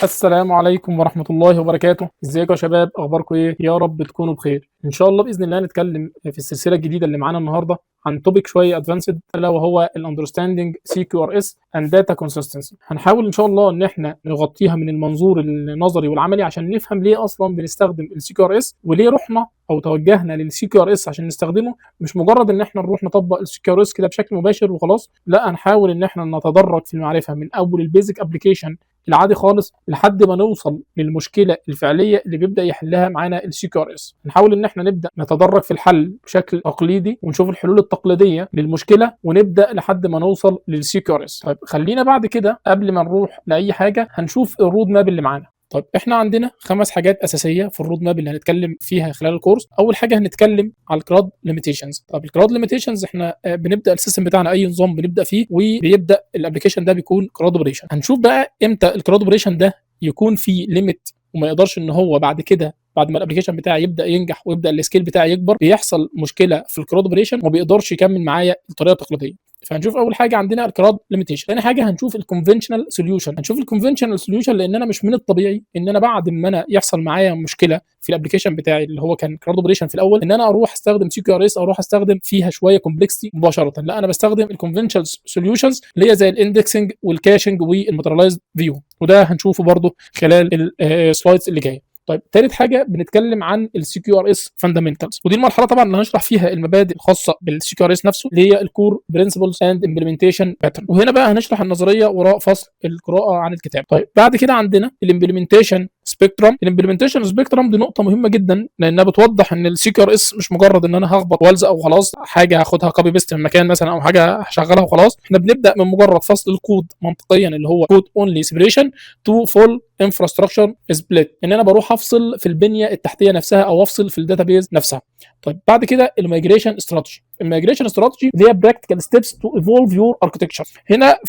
السلام عليكم ورحمة الله وبركاته. ازيكم يا شباب؟ اخباركم ايه؟ يا رب تكونوا بخير. ان شاء الله باذن الله نتكلم في السلسله الجديده اللي معانا النهارده عن توبيك شويه ادفانسد، الا وهو الاندرستاندينج سي كيو ار اس اند داتا كونسيستنسي. هنحاول ان شاء الله ان احنا نغطيها من المنظور النظري والعملي عشان نفهم ليه اصلا بنستخدم السي كيو ار اس، وليه رحنا او توجهنا للسي كيو ار اس عشان نستخدمه. مش مجرد ان احنا نروح نطبق السي كيو ار اس كده بشكل مباشر وخلاص، لا، هنحاول ان احنا نتدرج في المعرفه من اول البيزك ابلكيشن العادي خالص لحد ما نوصل للمشكله الفعليه اللي بيبدا يحلها معانا السي كيو ار اس. نحاول ان احنا نبدا نتدرج في الحل بشكل تقليدي ونشوف الحلول التقليديه للمشكله ونبدا لحد ما نوصل للسي كيو ار اس. طيب خلينا بعد كده قبل ما نروح لاي حاجه هنشوف الرود ماب اللي معانا. طيب احنا عندنا 5 حاجات اساسيه في الرود ماب اللي هنتكلم فيها خلال الكورس. اول حاجه هنتكلم على الكراد ليميتيشنز. طب الكراد ليميتيشنز احنا بنبدا السيستم بتاعنا اي نظام بنبدا فيه وبيبدا الابلكيشن ده بيكون كراد اوبريشن. هنشوف بقى امتى الكراد اوبريشن ده يكون فيه ليميت وما يقدرش ان هو بعد كده بعد ما الابلكيشن بتاعي يبدا ينجح ويبدا السكيل بتاعي يكبر بيحصل مشكله في الكراد اوبريشن وما بيقدرش يكمل معايا الطريقه التقليديه. فهنشوف اول حاجه عندنا الكراد ليميتيشن. ثاني حاجه هنشوف الكونفنشنال سوليوشن. هنشوف الكونفنشنال سوليوشن لان انا مش من الطبيعي ان انا بعد ما انا يحصل معايا مشكله في الابلكيشن بتاعي اللي هو كان كراد اوبريشن في الاول ان انا اروح استخدم سي كيو ار اس او اروح استخدم فيها شويه كومبلكسيتي مباشره. لا، انا بستخدم الكونفنشنال سوليوشنز اللي هي زي الاندكسنج والكاشنج والماتيريالايزد فيو، وده هنشوفه برده خلال السلايدز اللي جايه. طيب ثالث حاجه بنتكلم عن السي كيو ار اس فاندامنتالز، ودي المرحله طبعا اللي هنشرح فيها المبادئ الخاصه بالسي كيو ار اس نفسه اللي هي الكور برنسبلز اند امبلمنتيشن باترن، وهنا بقى هنشرح النظريه وراء فصل القراءه عن الكتاب. طيب بعد كده عندنا الامبلمنتيشن سبيكترم. الامبلمنتيشن سبيكترم دي نقطه مهمه جدا لانها بتوضح ان السي كيو ار اس مش مجرد ان انا هخبط والزق وخلاص، حاجه هاخدها كوبي بيست من مكان مثلا او حاجه هشغلها وخلاص. احنا بنبدا من مجرد فصل الكود منطقيا اللي هو كود اونلي سيبريشن تو فول انفراستراكشر سبليت، ان انا بروح افصل في البنيه التحتيه نفسها او افصل في الداتابيز نفسها. طيب بعد كده الميجريشن استراتيجي. الميجريشن استراتيجي اللي هي براكتيكال ستيبس تو ايفولف يور اركتكتشر. هنا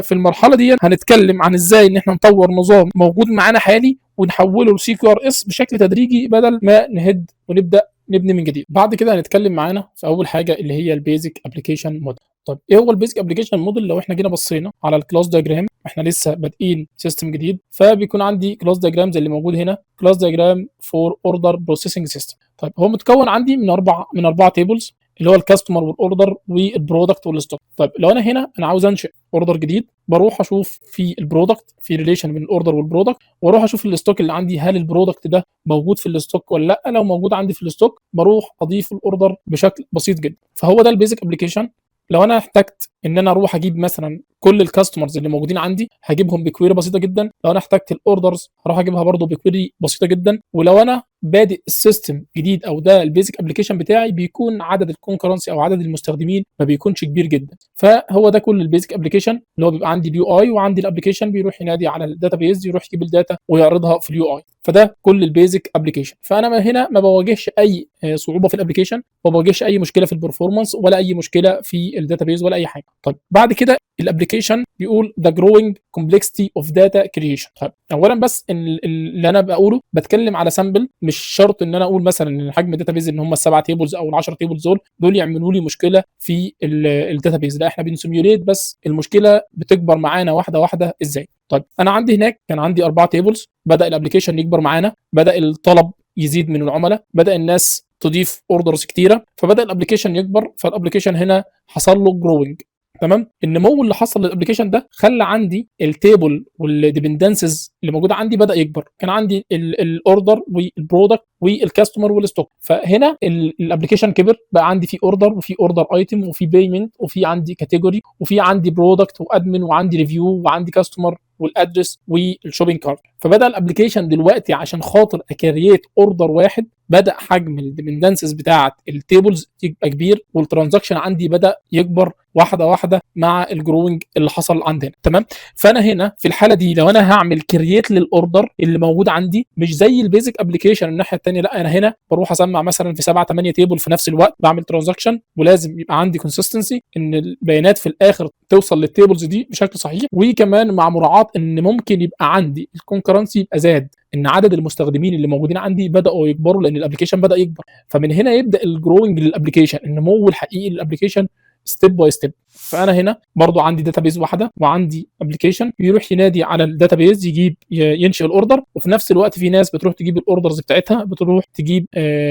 في المرحله دي هنتكلم عن ازاي ان احنا نطور نظام موجود معانا حالي ونحوله لسي كيو ار اس بشكل تدريجي بدل ما نهد ونبدا نبني من جديد. بعد كده هنتكلم معانا في اول حاجه اللي هي البيزك ابلكيشن موديل. طب ايه هو البيزك ابلكيشن موديل؟ لو احنا جينا بصينا على الكلاس دايجرام، احنا لسه بادئين سيستم جديد، فبيكون عندي كلاس دايجرام زي اللي موجود هنا، كلاس دايجرام فور اوردر بروسيسنج سيستم. طيب هو متكون عندي من اربعه تيبلز اللي هو الكاستمر والاوردر والبرودكت والستوك. طيب لو انا هنا انا عاوز انشئ اوردر جديد، بروح اشوف في البرودكت في ريليشن بين الاوردر والبرودكت، واروح اشوف الستوك اللي عندي هل البرودكت ده موجود في الستوك ولا لا. لو موجود عندي في الستوك بروح اضيف الاوردر بشكل بسيط جدا. فهو ده البيزك ابلكيشن. لو انا احتجت ان انا اروح اجيب مثلا كل الكاستمرز اللي موجودين عندي هجيبهم بكويري بسيطه جدا. لو انا احتجت الاوردرز هروح اجيبها برده بكويري بسيطه جدا. ولو انا بادئ السيستم جديد او ده البيزك ابلكيشن بتاعي بيكون عدد الكونكرنسي او عدد المستخدمين ما بيكونش كبير جدا. فهو ده كل البيزك ابلكيشن اللي هو بيبقى عندي اليو اي وعندي الابلكيشن بيروح ينادي على الداتابيز يروح يجيب الداتا ويعرضها في اليو اي. فده كل البيزك ابلكيشن. فانا هنا ما بواجهش اي صعوبه في الابلكيشن، ما بواجهش اي مشكله في البرفورمانس ولا اي مشكله في الداتابيز ولا اي حاجه. طيب بعد كده الابلكيشن بيقول the growing complexity of data creation. طيب اولا بس اللي انا بقوله بتكلم على سامبل، مش شرط ان انا اقول مثلا ان حجم الداتابيز ان هم ال7 تيبلز او ال10 تيبلز دول يعملوا لي مشكله في الداتابيز. لا، احنا بنسيميوليت بس المشكله بتكبر معانا واحده واحده ازاي. طيب انا عندي هناك كان عندي 4 تيبلز، بدا الابلكيشن يكبر معانا، بدا الطلب يزيد من العملاء، بدا الناس تضيف اوردرز كتيره، فبدا الابلكيشن يكبر. فالابلكيشن هنا حصل له جروينج. تمام. النمو اللي حصل للابلكيشن ده خلى عندي التيبل والديبندنسز اللي موجوده عندي بدا يكبر. كان عندي الاوردر والبرودكت والكاستمر والستوك، فهنا الابلكيشن كبر، بقى عندي في اوردر وفي اوردر ايتم وفي بيمنت وفي عندي كاتيجوري وفي عندي برودكت وادمن وعندي ريفيو وعندي كاستمر والادرس والشوبينج كارت. فبدا الابلكيشن دلوقتي عشان خاطر اكريت اوردر واحد بدا حجم الديبندنسز بتاعه التيبلز يبقى كبير، والترانزاكشن عندي بدا يكبر واحده واحده مع الجروينج اللي حصل عندنا. تمام. فانا هنا في الحاله دي لو انا هعمل كرييت للاوردر اللي موجود عندي مش زي البيزك ابلكيشن الناحيه الثانيه، لا، انا هنا بروح اسمع مثلا في 7 8 تيبل في نفس الوقت بعمل ترانزاكشن، ولازم يبقى عندي كونسيستنسي ان البيانات في الاخر توصل للتيبلز دي بشكل صحيح، وكمان مع مراعاه ان ممكن يبقى عندي الكونكرنسي يبقى زاد، ان عدد المستخدمين اللي موجودين عندي بداوا يكبروا لان الابلكيشن بدا يكبر. فمن هنا يبدا الجروينج للابلكيشن، النمو الحقيقي للابلكيشن ستيب باي ستيب. فانا هنا برضو عندي داتابيز واحده وعندي ابلكيشن يروح ينادي على الداتابيز يجيب ينشئ الاوردر، وفي نفس الوقت في ناس بتروح تجيب الاوردرز بتاعتها، بتروح تجيب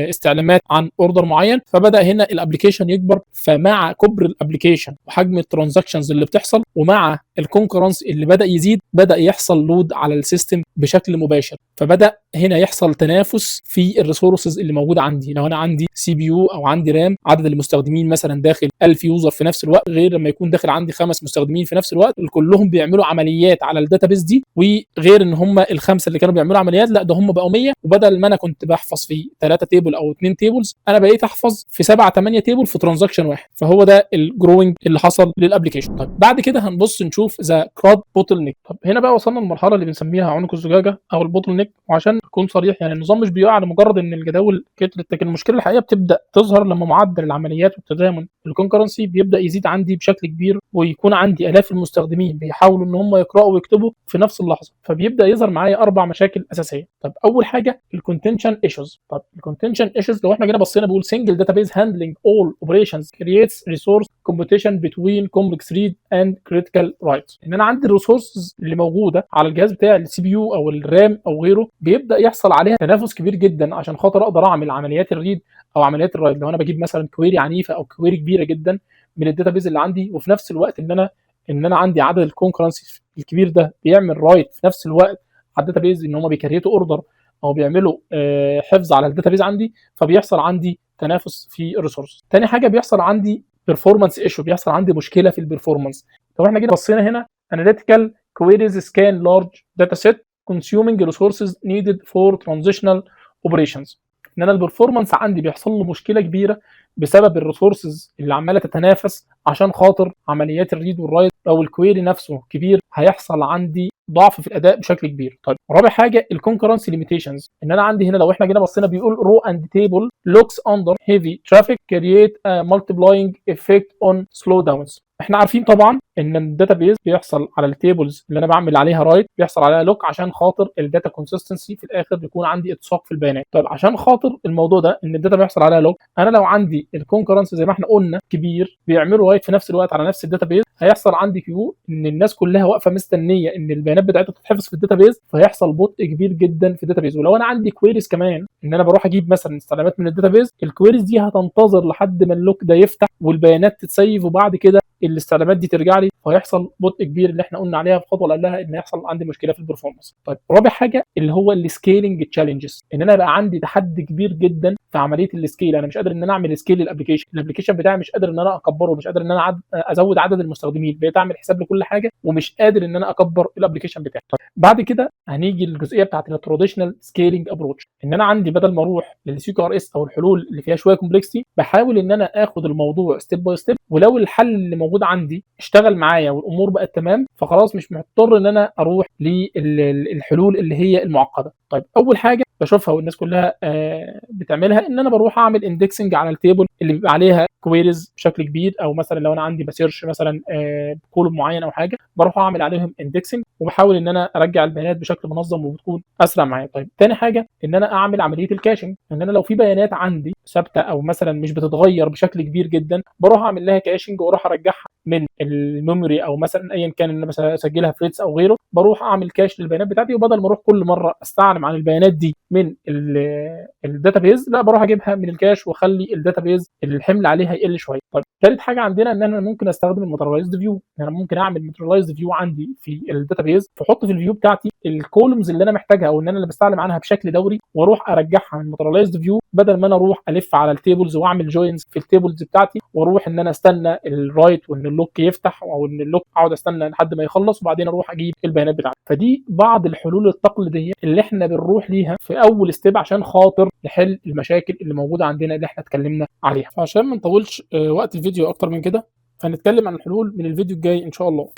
استعلامات عن اوردر معين. فبدا هنا الابلكيشن يكبر، فمع كبر الابلكيشن وحجم الترانزاكشنز اللي بتحصل ومع الكونكرنس اللي بدا يزيد، بدا يحصل لود على السيستم بشكل مباشر. فبدا هنا يحصل تنافس في الريسورسز اللي موجوده عندي. لو انا عندي سي بي يو او عندي رام، عدد المستخدمين مثلا داخل 1000 يوزر في نفس الوقت، غير لما يكون داخل عندي 5 مستخدمين في نفس الوقت كلهم بيعملوا عمليات على الداتابيس دي، وغير ان هم الخمسه اللي كانوا بيعملوا عمليات لا ده هم بقوا 100. وبدل ما انا كنت بحفظ في 3 تيبل او 2 تيبلز، انا بقيت احفظ في 7 8 تيبل في ترانزاكشن واحد. فهو ده الجروينج اللي حصل للابلكيشن. طيب بعد كده هنبص نشوف ذا كراد بوتل نيك. طب هنا بقى وصلنا للمرحله اللي بنسميها عنق الزجاجه او البوتل نيك. وعشان اكون صريح يعني النظام مش بيقع لمجرد ان الجداول كترت، لكن المشكله الحقيقيه بتبدا تظهر لما معدل العمليات والتزامن الكونكرنسي بيبدا يزيد عندي بشكل كبير، ويكون عندي الاف المستخدمين بيحاولوا ان هم يقراوا ويكتبوا في نفس اللحظه. فبيبدا يظهر معايا 4 مشاكل اساسيه. طب اول حاجه الكونتنشن ايشوز. طب الكونتنشن ايشوز لو احنا جينا بصينا بيقول single database handling all operations creates resource competition between complex read and critical write. ان انا عندي الريسورسز اللي موجوده على الجهاز بتاعي السي بي يو او الرام او غيره، بيبدا يحصل عليها تنافس كبير جدا عشان خاطر اقدر اعمل عمليات الريد او عمليات الرايت. لو انا بجيب مثلا كويري عنيفه او كويري كبيره جدا من الداتابيز اللي عندي، وفي نفس الوقت ان انا عندي عدد الكونكرنسي الكبير ده بيعمل رايت في نفس الوقت على الداتابيز، ان هم بيكريتوا اوردر او بيعملوا حفظ على الداتابيز عندي، فبيحصل عندي تنافس في الريسورس. تاني حاجه بيحصل عندي بيرفورمانس ايشو، بيحصل عندي مشكله في البرفورمانس. لو احنا جينا بصينا هنا analytical queries scan large data set consuming resources needed for transitional operations. ان انا البرفورمانس عندي بيحصل له مشكله كبيره بسبب الريسورسز اللي عماله تتنافس عشان خاطر عمليات الريد والرايت. لو الكويري نفسه كبير هيحصل عندي ضعف في الاداء بشكل كبير. طيب رابع حاجه الكونكرنسي ليميتيشنز. ان انا عندي هنا لو احنا جينا بصينا بيقول رو اند تيبل لوكس اندر هيفي ترافيك كرييت مالتيبلاينج افكت اون سلو داونز. احنا عارفين طبعا ان الداتابيز بيحصل على التيبلز اللي انا بعمل عليها رايت بيحصل عليها لوك عشان خاطر الداتا كونسيستنسي في الاخر بيكون عندي اتساق في البيانات. طيب عشان خاطر الموضوع ده ان الداتا بيحصل عليها لوك، انا لو عندي الكونكرنس زي ما احنا قلنا كبير بيعملوا رايت في نفس الوقت على نفس الداتابيز، هيحصل عندي كيو ان الناس كلها واقفه مستنيه ان البيانات بتاعتها تتحفظ في الداتابيز، فيحصل بطء كبير جدا في الداتابيز. ولو انا عندي كويريز كمان ان انا بروح اجيب مثلا استعلامات من الداتابيز، الكويريز دي هتنتظر لحد ما اللوك ده يفتح والبيانات تتسيف وبعد كده الاستعلامات دي ترجع لي، فيحصل بطء كبير اللي احنا قلنا عليها في الخطوه اللي قبلها ان يحصل عندي مشكله في البرفورمانس. طيب رابع حاجه اللي هو السكيلنج تشالنجز. ان انا بقى عندي تحدي كبير جدا في عمليه السكيل. انا مش قادر ان انا اعمل سكيل الابلكيشن بتاعي مش قادر ان انا اكبره، مش قادر ان انا ازود عدد المستخدمين، بقيت اعمل حساب لكل حاجه ومش قادر ان انا اكبر الابلكيشن بتاعي. طيب بعد كده هنيجي للجزئيه بتاعت التراديشنال سكيلنج ابروتش. ان انا عندي بدل ما اروح للسي كي ار اس او الحلول اللي فيها شويه كومبلكسيتي، بحاول ان انا اخد الموضوع ستيب باي ستيب، ولو الحل اللي موجود عندي اشتغل معايا والامور بقت تمام فخلاص مش محتار ان انا اروح للحلول اللي هي المعقده. طيب اول حاجه بشوفها والناس كلها بتعملها ان انا بروح اعمل اندكسنج على التيبل اللي بيبقى عليها كويريز بشكل كبير، او مثلا لو انا عندي بسيرش مثلا كولوم معين او حاجه بروح اعمل عليهم اندكسنج وبحاول ان انا ارجع البيانات بشكل منظم وبتكون اسرع معايا. طيب تاني حاجه ان انا اعمل عمليه الكاشنج. ان انا لو في بيانات عندي ثابته او مثلا مش بتتغير بشكل كبير جدا، بروح اعمل لها كاشنج واروح ارجعها من الميموري او مثلا ايا كان ان انا بسجلها في ريتس او غيره، بروح اعمل كاش للبيانات بتاعتي، وبدل ما اروح كل مره استعلم عن البيانات دي من الداتابيز لا بروح اجيبها من الكاش واخلي الداتابيز الحمل عليها يقل شويه. طيب ثالث حاجه عندنا ان انا ممكن استخدم الماتيريالايزد فيو. انا ممكن اعمل ماتيريالايزد فيو عندي في الداتابيز، فاحط في الفيو بتاعتي الكولومز اللي انا محتاجها او ان انا اللي بستعلم عنها بشكل دوري، واروح ارجعها من الماتيريالايزد فيو بدل ما انا اروح الف على التيبلز واعمل جوينز في التيبلز بتاعتي، واروح ان انا استنى الرايت وان اللوك يفتح او ان اللوك اقعد استنى لحد ما يخلص وبعدين اروح اجيب البيانات بتاعتي. فدي بعض الحلول التقليديه اللي احنا بنروح ليها في اول ستيب عشان خاطر نحل المشاكل اللي موجوده عندنا اللي احنا اتكلمنا عليها. فعشان ما نطولش وقت الفيديو اكتر من كده، هنتكلم عن الحلول من الفيديو الجاي ان شاء الله.